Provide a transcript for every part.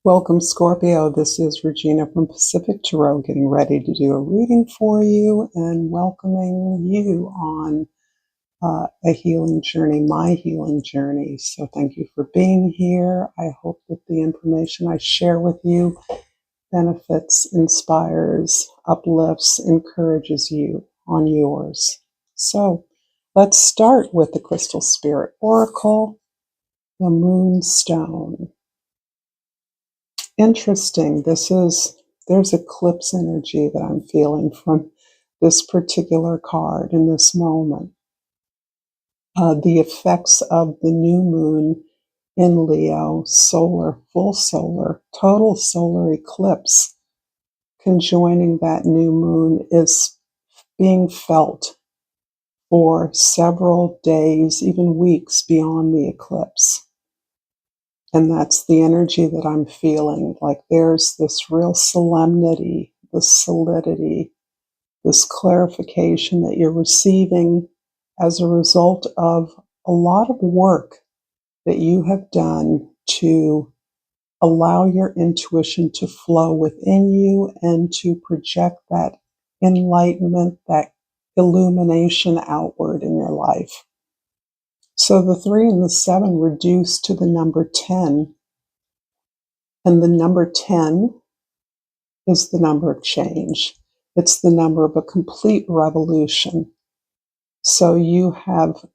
Welcome, Scorpio. This is Regina from Pacific Tarot, getting ready to do a reading for you and welcoming you on a healing journey, my healing journey. So thank you for being here. I hope that the information I share with you benefits, inspires, uplifts, encourages you on yours. So let's start with the Crystal Spirit Oracle, the Moonstone. Interesting. There's eclipse energy that I'm feeling from this particular card in this moment. The effects of the new moon in Leo, full solar, total solar eclipse conjoining that new moon is being felt for several days, even weeks beyond the eclipse. And that's the energy that I'm feeling. Like there's this real solemnity, this solidity, this clarification that you're receiving as a result of a lot of work that you have done to allow your intuition to flow within you and to project that enlightenment, that illumination outward in your life. So the 3 and the 7 reduce to the number 10. And the number 10 is the number of change. It's the number of a complete revolution. So you have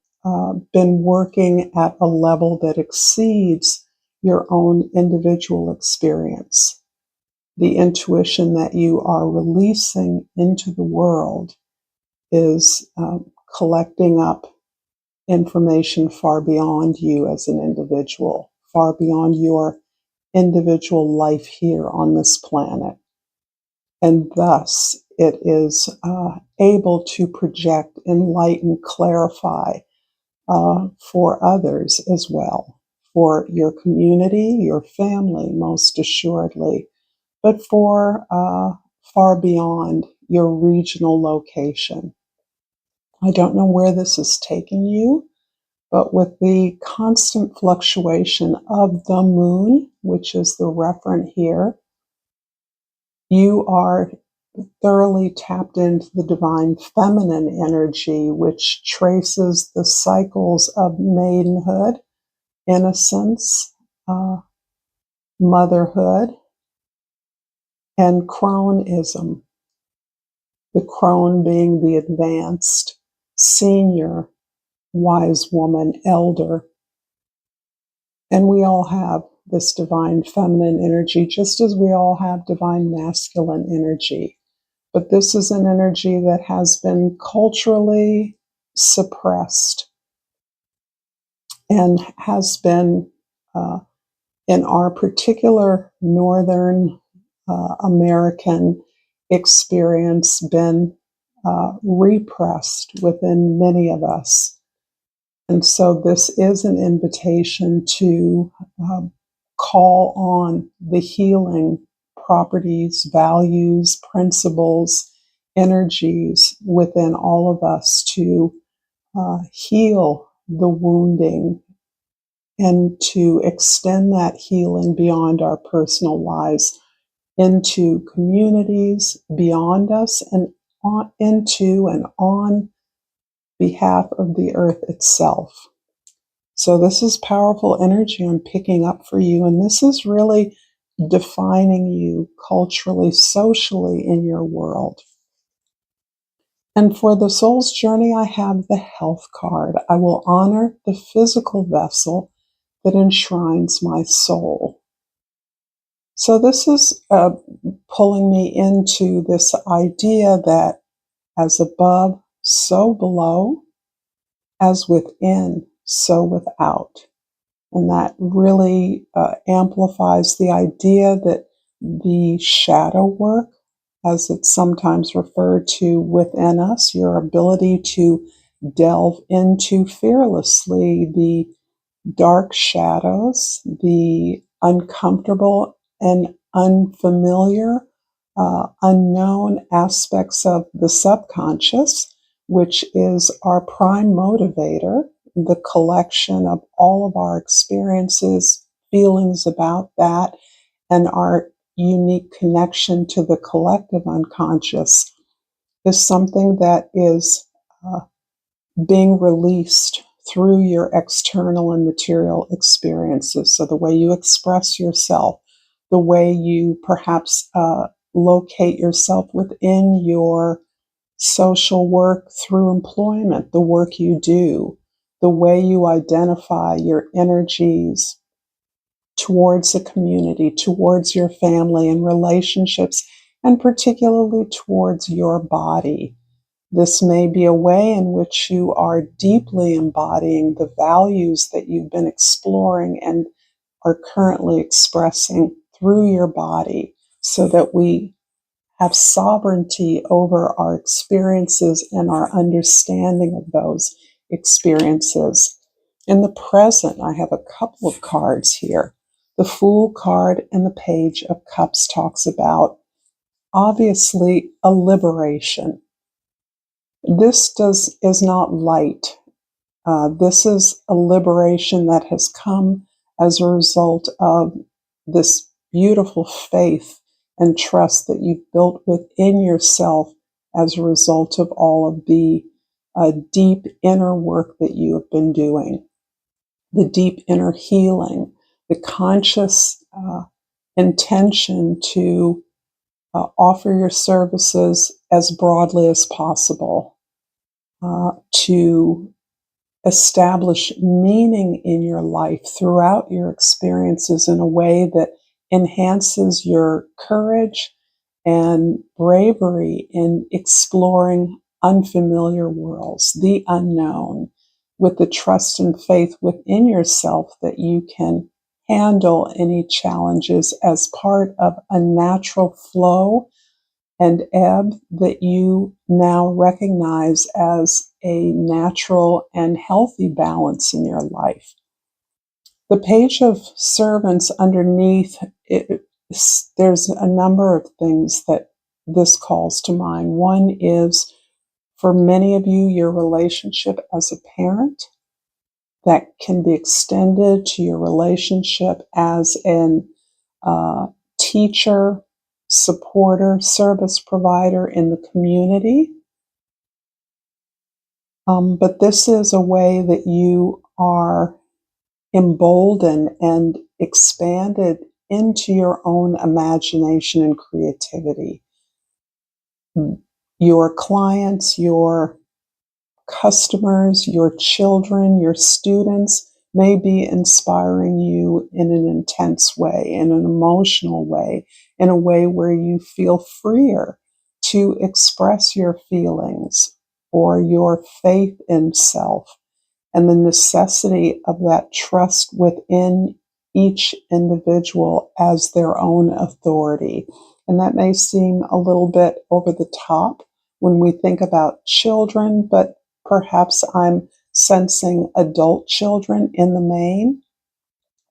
been working at a level that exceeds your own individual experience. The intuition that you are releasing into the world is collecting up information far beyond you as an individual, far beyond your individual life here on this planet. And thus it is able to project, enlighten, clarify for others as well, for your community, your family, most assuredly, but for far beyond your regional location. I don't know where this is taking you, but with the constant fluctuation of the moon, which is the referent here, you are thoroughly tapped into the divine feminine energy, which traces the cycles of maidenhood, innocence, motherhood, and cronism. The crone being the advanced, senior, wise woman, elder. And we all have this divine feminine energy, just as we all have divine masculine energy. But this is an energy that has been culturally suppressed and has been, in our particular Northern American experience, been repressed within many of us. And so this is an invitation to call on the healing properties, values, principles, energies within all of us to heal the wounding and to extend that healing beyond our personal lives into communities beyond us and into and on behalf of the earth itself. So this is powerful energy I'm picking up for you, and this is really defining you culturally, socially in your world. And for the soul's journey, I have the health card. I will honor the physical vessel that enshrines my soul. So this is pulling me into this idea that as above, so below, as within, so without. And that really amplifies the idea that the shadow work, as it's sometimes referred to within us, your ability to delve into fearlessly the dark shadows, the uncomfortable and unfamiliar, unknown aspects of the subconscious, which is our prime motivator, the collection of all of our experiences, feelings about that, and our unique connection to the collective unconscious is something that is being released through your external and material experiences. So the way you express yourself, the way you perhaps locate yourself within your social work through employment, the work you do, the way you identify your energies towards the community, towards your family and relationships, and particularly towards your body. This may be a way in which you are deeply embodying the values that you've been exploring and are currently expressing through your body, so that we have sovereignty over our experiences and our understanding of those experiences. In the present, I have a couple of cards here. The Fool card and the Page of Cups talks about, obviously, a liberation. This is not light. This is a liberation that has come as a result of this beautiful faith and trust that you've built within yourself as a result of all of the deep inner work that you have been doing, the deep inner healing, the conscious intention to offer your services as broadly as possible, to establish meaning in your life throughout your experiences in a way that enhances your courage and bravery in exploring unfamiliar worlds, the unknown, with the trust and faith within yourself that you can handle any challenges as part of a natural flow and ebb that you now recognize as a natural and healthy balance in your life. The Page of Servants underneath, there's a number of things that this calls to mind. One is, for many of you, your relationship as a parent. That can be extended to your relationship as an teacher, supporter, service provider in the community. But this is a way that you are emboldened and expanded into your own imagination and creativity. Your clients, your customers, your children, your students may be inspiring you in an intense way, in an emotional way, in a way where you feel freer to express your feelings or your faith in self, and the necessity of that trust within each individual as their own authority. And that may seem a little bit over the top when we think about children, but perhaps I'm sensing adult children in the main,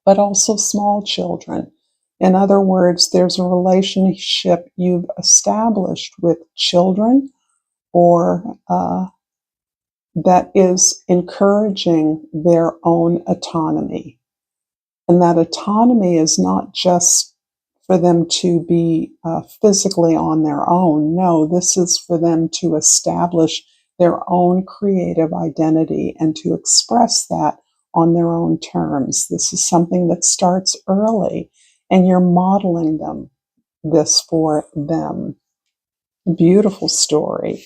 but also small children. In other words, there's a relationship you've established with children, or that is encouraging their own autonomy. And that autonomy is not just for them to be physically on their own. No, this is for them to establish their own creative identity and to express that on their own terms. This is something that starts early, and you're modeling this for them. Beautiful story.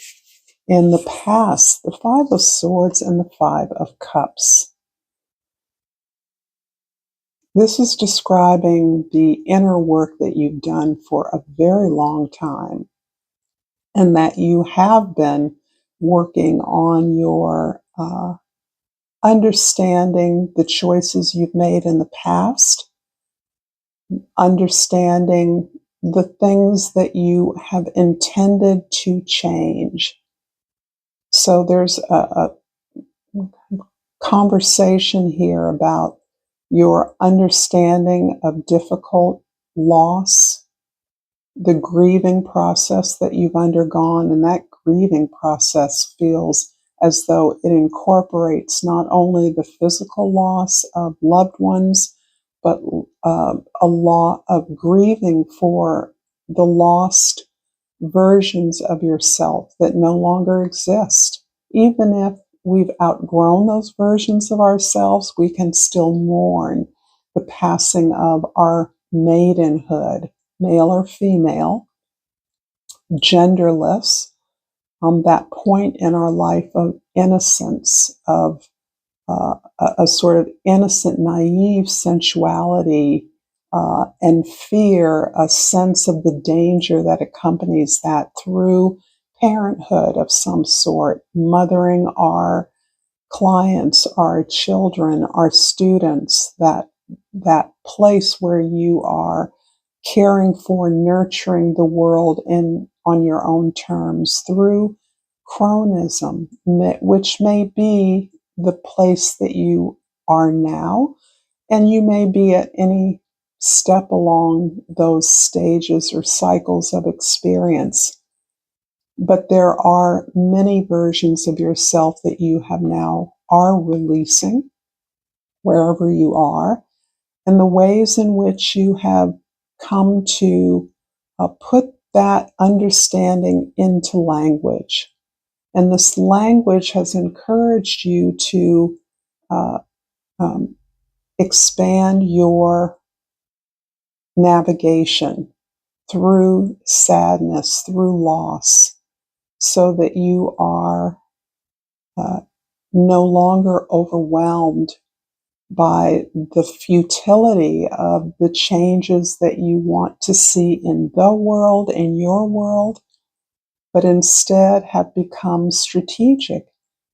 In the past, the Five of Swords and the Five of Cups. This is describing the inner work that you've done for a very long time, and that you have been working on your understanding the choices you've made in the past, understanding the things that you have intended to change. So there's a conversation here about your understanding of difficult loss, the grieving process that you've undergone, and that grieving process feels as though it incorporates not only the physical loss of loved ones, but a lot of grieving for the lost versions of yourself that no longer exist. Even if we've outgrown those versions of ourselves, we can still mourn the passing of our maidenhood, male or female, genderless, that point in our life of innocence, of a sort of innocent, naive sensuality and fear, a sense of the danger that accompanies that through parenthood of some sort, mothering our clients, our children, our students, that place where you are caring for, nurturing the world on your own terms through chronism, which may be the place that you are now, and you may be at any step along those stages or cycles of experience. But there are many versions of yourself that you have now are releasing wherever you are, and the ways in which you have come to put that understanding into language. And this language has encouraged you to uh, um, expand your navigation through sadness, through loss, so that you are no longer overwhelmed by the futility of the changes that you want to see in the world, in your world, but instead have become strategic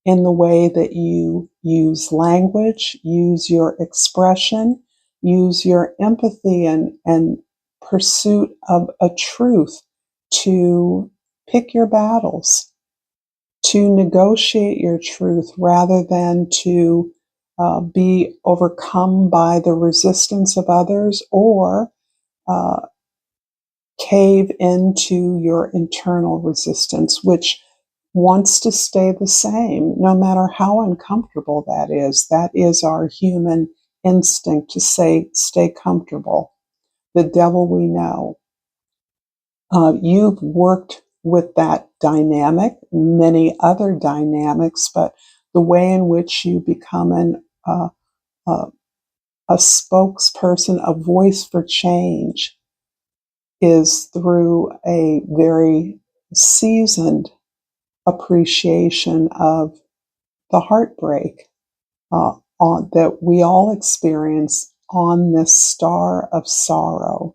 in the way that you use language, use your expression, use your empathy and pursuit of a truth to pick your battles, to negotiate your truth rather than to be overcome by the resistance of others or uh, cave into your internal resistance, which wants to stay the same, no matter how uncomfortable that is. That is our human instinct to say, stay comfortable. The devil we know. You've worked with that dynamic, many other dynamics, but the way in which you become uh, a spokesperson, a voice for change, is through a very seasoned appreciation of the heartbreak that we all experience on this star of sorrow.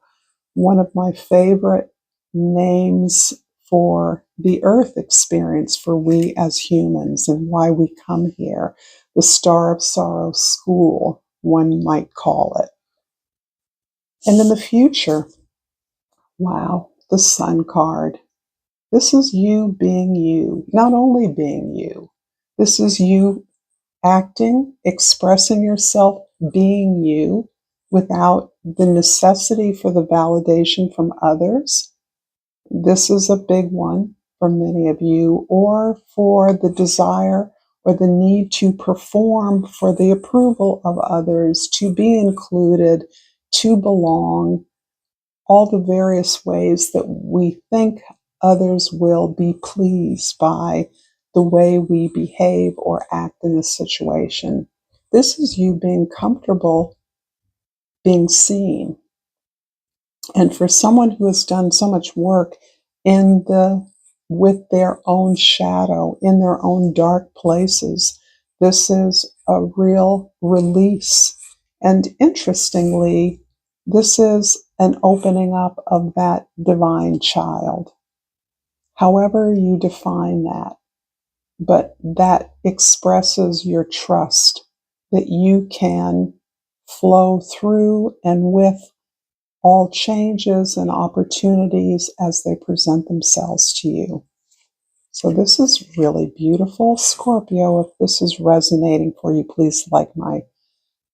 One of my favorite names for the earth experience for we as humans and why we come here, the Star of Sorrow School, one might call it. And in the future, wow, the Sun card. This is you being you, not only being you. This is you acting, expressing yourself, being you without the necessity for the validation from others. This is a big one for many of you, or for the desire or the need to perform for the approval of others, to be included, to belong, all the various ways that we think others will be pleased by the way we behave or act in a situation. This is you being comfortable being seen. And for someone who has done so much work with their own shadow, in their own dark places, this is a real release. And interestingly, this is an opening up of that divine child, however you define that. But that expresses your trust that you can flow through and with all changes and opportunities as they present themselves to you. So this is really beautiful. Scorpio, if this is resonating for you, please like my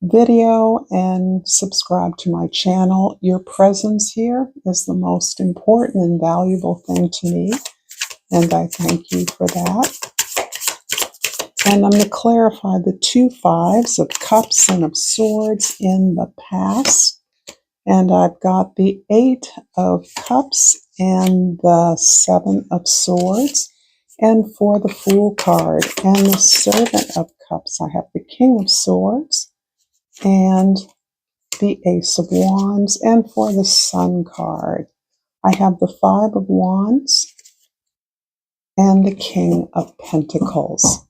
video and subscribe to my channel. Your presence here is the most important and valuable thing to me, and I thank you for that. And I'm going to clarify the 2 5s of cups and of swords in the past. And I've got the Eight of Cups and the Seven of Swords. And for the Fool card and the Servant of Cups, I have the King of Swords and the Ace of Wands. And for the Sun card, I have the Five of Wands and the King of Pentacles.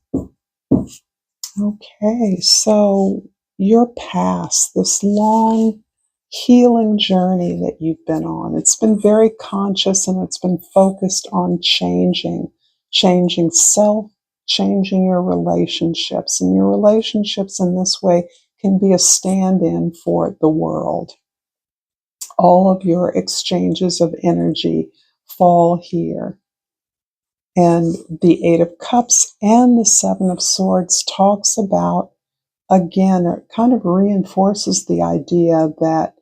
Okay, so your past, this long healing journey that you've been on, it's been very conscious and it's been focused on changing self, changing your relationships. And your relationships in this way can be a stand-in for the world. All of your exchanges of energy fall here. And the Eight of Cups and the Seven of Swords talks about, again, it kind of reinforces the idea that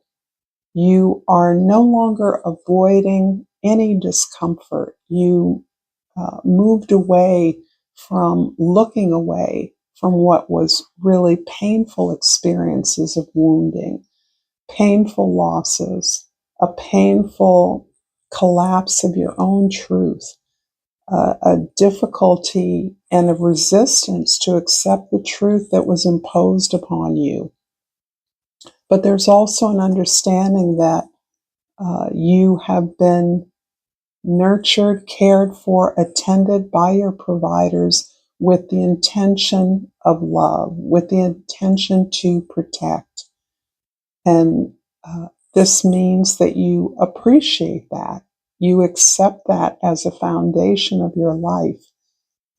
you are no longer avoiding any discomfort. You moved away from looking away from what was really painful experiences of wounding, painful losses, a painful collapse of your own truth, a difficulty and a resistance to accept the truth that was imposed upon you. But there's also an understanding that you have been nurtured, cared for, attended by your providers with the intention of love, with the intention to protect. And this means that you appreciate that. You accept that as a foundation of your life.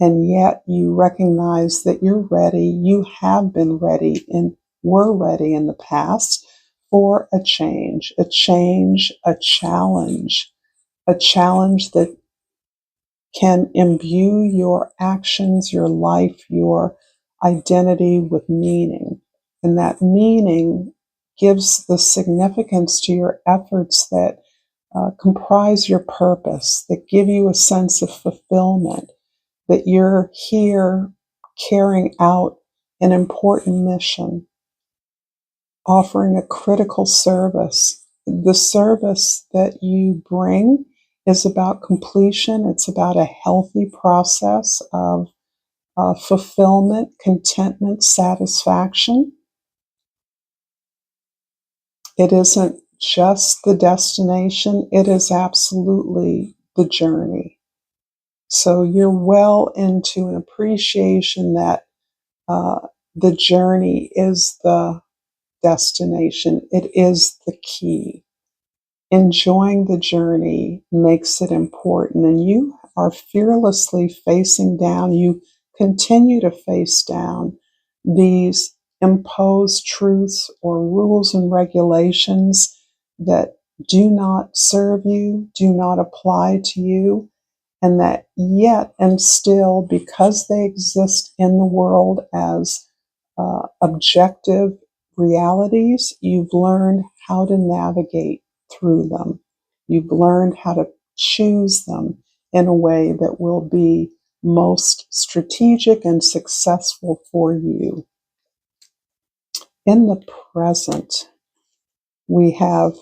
And yet you recognize that you're ready, you have been ready, and were ready in the past for a change, a challenge that can imbue your actions, your life, your identity with meaning. And that meaning gives the significance to your efforts that comprise your purpose, that give you a sense of fulfillment, that you're here carrying out an important mission, offering a critical service. The service that you bring is about completion. It's about a healthy process of fulfillment, contentment, satisfaction. It isn't just the destination, it is absolutely the journey. So you're well into an appreciation that the journey is the destination. It is the key. Enjoying the journey makes it important, and you are fearlessly facing down. You continue to face down these imposed truths or rules and regulations that do not serve you, do not apply to you, and that yet and still, because they exist in the world as objective realities, you've learned how to navigate through them. You've learned how to choose them in a way that will be most strategic and successful for you. In the present, we have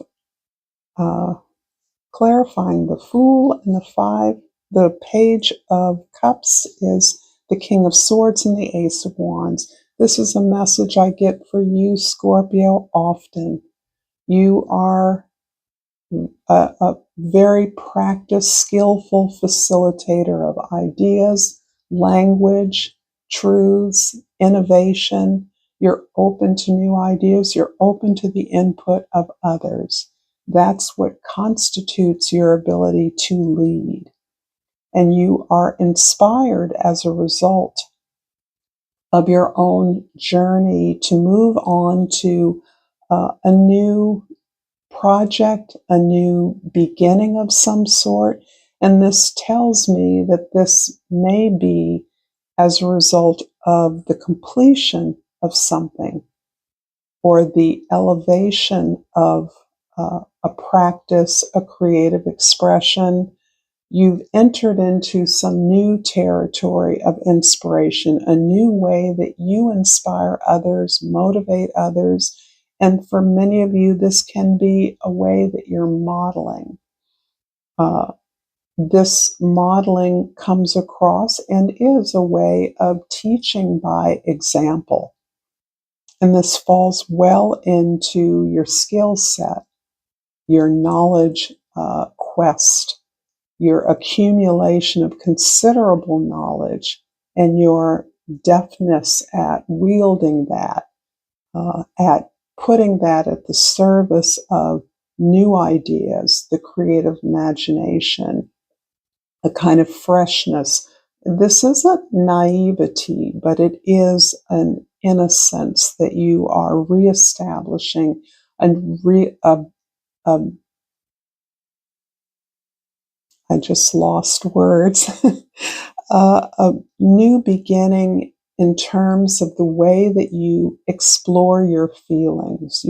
clarifying the Fool and the Five. The Page of Cups is the King of Swords and the Ace of Wands. This is a message I get for you, Scorpio, often. You are a very practiced, skillful facilitator of ideas, language, truths, innovation. You're open to new ideas. You're open to the input of others. That's what constitutes your ability to lead. And you are inspired as a result of your own journey to move on to a new project, a new beginning of some sort. And this tells me that this may be as a result of the completion of something or the elevation of a practice, a creative expression. You've entered into some new territory of inspiration, a new way that you inspire others, motivate others, And for many of you, this can be a way that you're modeling. This modeling comes across and is a way of teaching by example. And this falls well into your skill set, your knowledge quest, your accumulation of considerable knowledge, and your deftness at wielding that, at putting that at the service of new ideas, the creative imagination, a kind of freshness. This isn't naivety, but it is an innocence that you are reestablishing and I just lost words. A new beginning in terms of the way that you explore your feelings,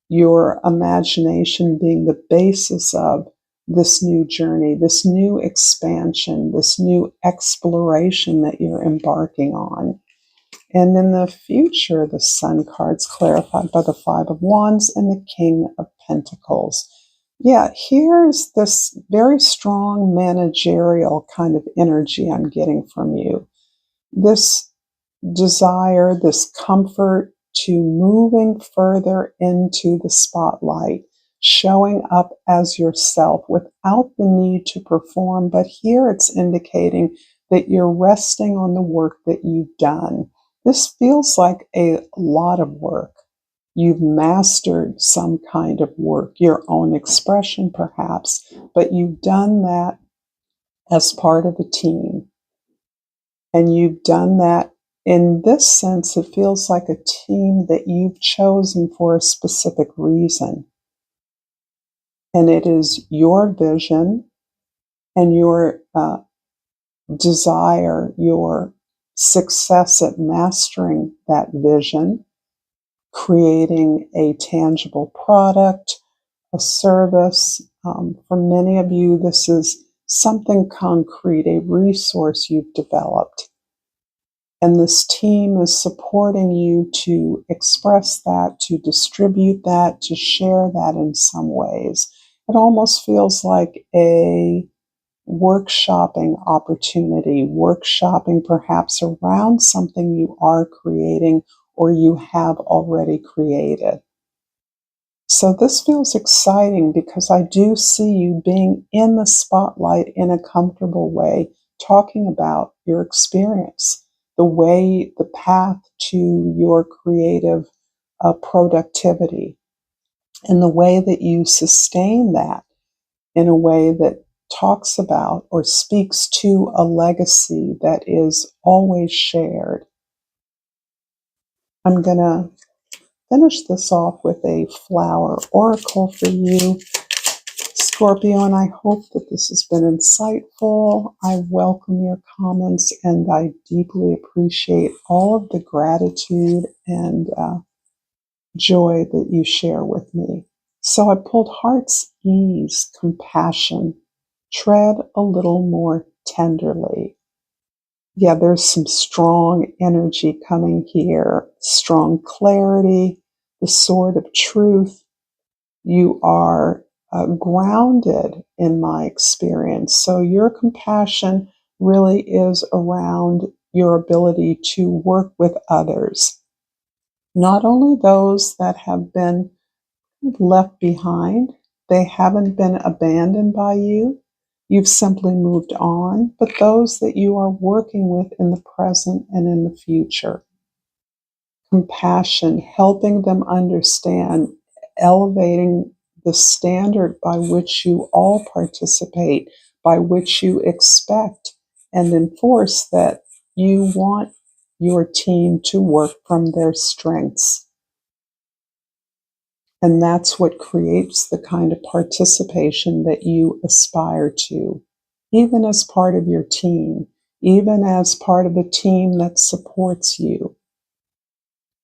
your imagination being the basis of this new journey, this new expansion, this new exploration that you're embarking on. And in the future, the Sun card's clarified by the Five of Wands and the King of Pentacles. Yeah, here's this very strong managerial kind of energy I'm getting from you. This desire, this comfort to moving further into the spotlight, showing up as yourself without the need to perform. But here it's indicating that you're resting on the work that you've done. This feels like a lot of work. You've mastered some kind of work, your own expression perhaps, but you've done that as part of a team. And you've done that in this sense, it feels like a team that you've chosen for a specific reason. And it is your vision and your desire, your success at mastering that vision, creating a tangible product, a service. For many of you, this is something concrete, a resource you've developed. And this team is supporting you to express that, to distribute that, to share that in some ways. It almost feels like a workshopping opportunity, workshopping perhaps around something you are creating or you have already created. So this feels exciting because I do see you being in the spotlight in a comfortable way, talking about your experience, the path to your creative productivity, and the way that you sustain that in a way that talks about or speaks to a legacy that is always shared. I'm going to finish this off with a flower oracle for you, Scorpio, and I hope that this has been insightful. I welcome your comments and I deeply appreciate all of the gratitude and joy that you share with me. So I pulled Heart's Ease, Compassion, Tread a Little More Tenderly. Yeah, there's some strong energy coming here, strong clarity, the sword of truth. You are grounded in my experience. So your compassion really is around your ability to work with others, not only those that have been left behind, they haven't been abandoned by you. You've simply moved on, but those that you are working with in the present and in the future. Compassion, helping them understand, elevating the standard by which you all participate, by which you expect and enforce that you want your team to work from their strengths. And that's what creates the kind of participation that you aspire to, even as part of your team, even as part of a team that supports you.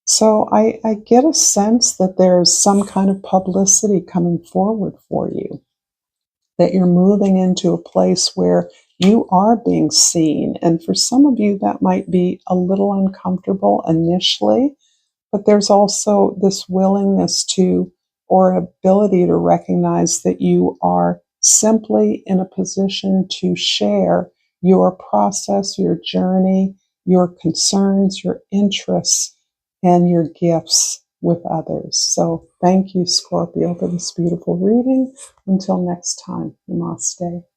So I get a sense that there's some kind of publicity coming forward for you, that you're moving into a place where you are being seen. And for some of you, that might be a little uncomfortable initially, But there's also this willingness to, or ability to recognize that you are simply in a position to share your process, your journey, your concerns, your interests, and your gifts with others. So thank you, Scorpio, for this beautiful reading. Until next time, namaste.